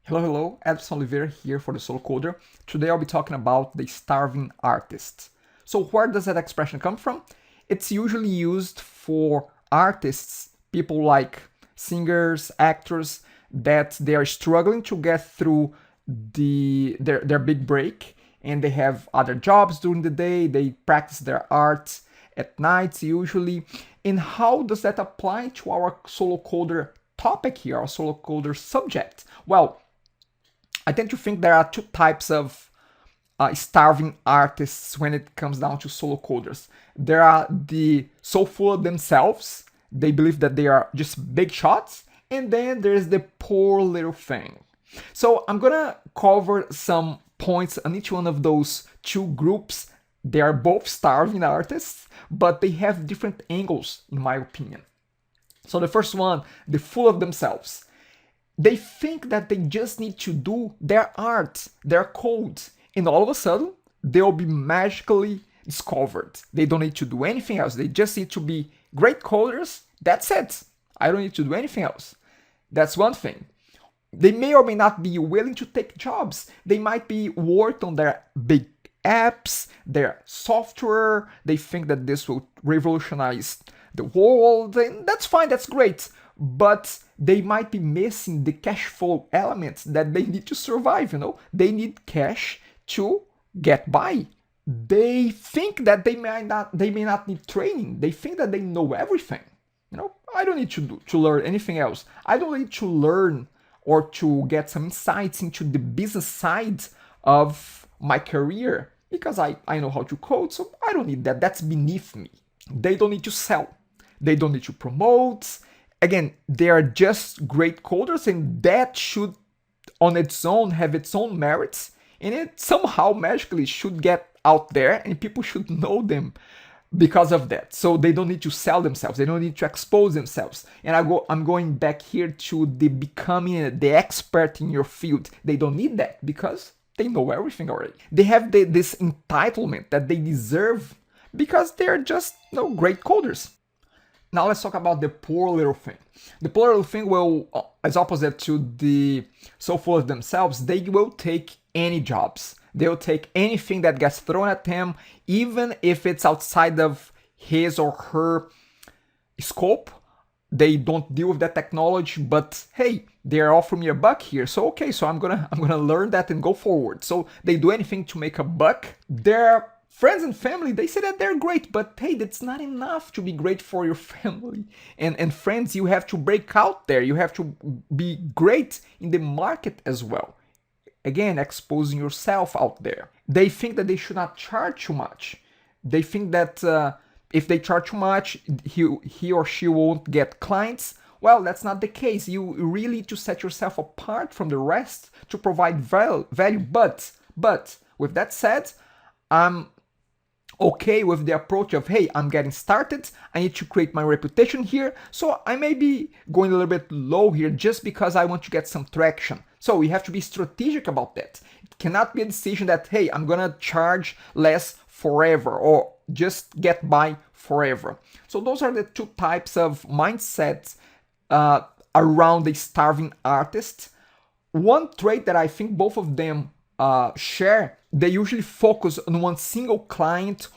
Hello, hello, Edson Oliveira here for the Solo Coder. Today I'll be talking about the starving artist. So where does that expression come from? It's usually used for artists, people like singers, actors, that they are struggling to get through their big break, and they have other jobs during the day, they practice their art at night usually. And how does that apply to our solo coder topic here, our solo coder subject? Well, I tend to think there are two types of starving artists when it comes down to solo coders. There are the so full of themselves, they believe that they are just big shots, and then there's the poor little thing. So I'm gonna cover some points on each one of those two groups. They are both starving artists, but they have different angles, in my opinion. So the first one, the full of themselves. They think that they just need to do their art, their code, and all of a sudden they'll be magically discovered. They don't need to do anything else. They just need to be great coders. That's it. I don't need to do anything else. That's one thing. They may or may not be willing to take jobs. They might be worked on their big apps, their software. They think that this will revolutionize the world, and that's fine, that's great. But they might be missing the cash flow elements that they need to survive. They need cash to get by. They think that they may not need training. They think that they know everything. I don't need to learn anything else. I don't need to learn or to get some insights into the business side of my career because I know how to code, so I don't need that. That's beneath me. They don't need to sell. They don't need to promote. Again, they are just great coders, and that should on its own have its own merits, and it somehow magically should get out there and people should know them because of that. So they don't need to sell themselves, they don't need to expose themselves. And I'm going back here to the becoming the expert in your field. They don't need that because they know everything already. They have this entitlement that they deserve because they're just great coders. Now let's talk about the poor little thing. The poor little thing will, as opposite to the so full of themselves, they will take any jobs. They'll take anything that gets thrown at them, even if it's outside of his or her scope. They don't deal with that technology, but hey, they're offering me a buck here, so okay, so I'm gonna learn that and go forward. So they do anything to make a buck. Their friends and family, they say that they're great, but hey, that's not enough to be great for your family and friends. You have to break out there. You have to be great in the market as well. Again, exposing yourself out there. They think that they should not charge too much. They think that if they charge too much, he or she won't get clients. Well, that's not the case. You really need to set yourself apart from the rest to provide value. But with that said, I'm okay with the approach of, hey, I'm getting started, I need to create my reputation here, so I may be going a little bit low here just because I want to get some traction. So we have to be strategic about that. It cannot be a decision that, hey, I'm gonna charge less forever or just get by forever. So those are the two types of mindsets around the starving artist. One trait that I think both of them share, they usually focus on one single client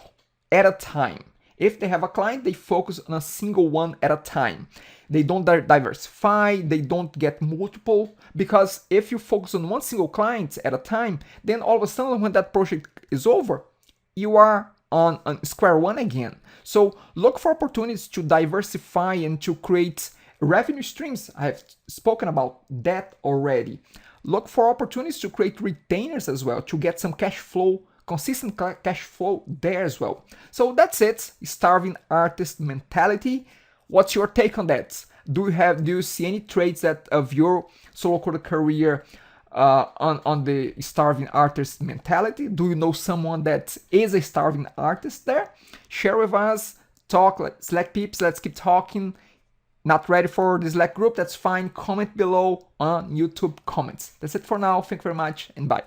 at a time. If they have a client, they focus on a single one at a time. They don't diversify, they don't get multiple, because if you focus on one single client at a time, then all of a sudden when that project is over, you are on square one again. So look for opportunities to diversify and to create revenue streams. I have spoken about that already. Look for opportunities to create retainers as well, to get some cash flow, consistent cash flow there as well. So that's it, starving artist mentality. What's your take on that? Do you see any traits that of your solo coder career on the starving artist mentality? Do you know someone that is a starving artist there? Share with us, talk, Slack peeps, let's keep talking. Not ready for the Slack group? That's fine. Comment below on YouTube comments. That's it for now. Thank you very much and bye.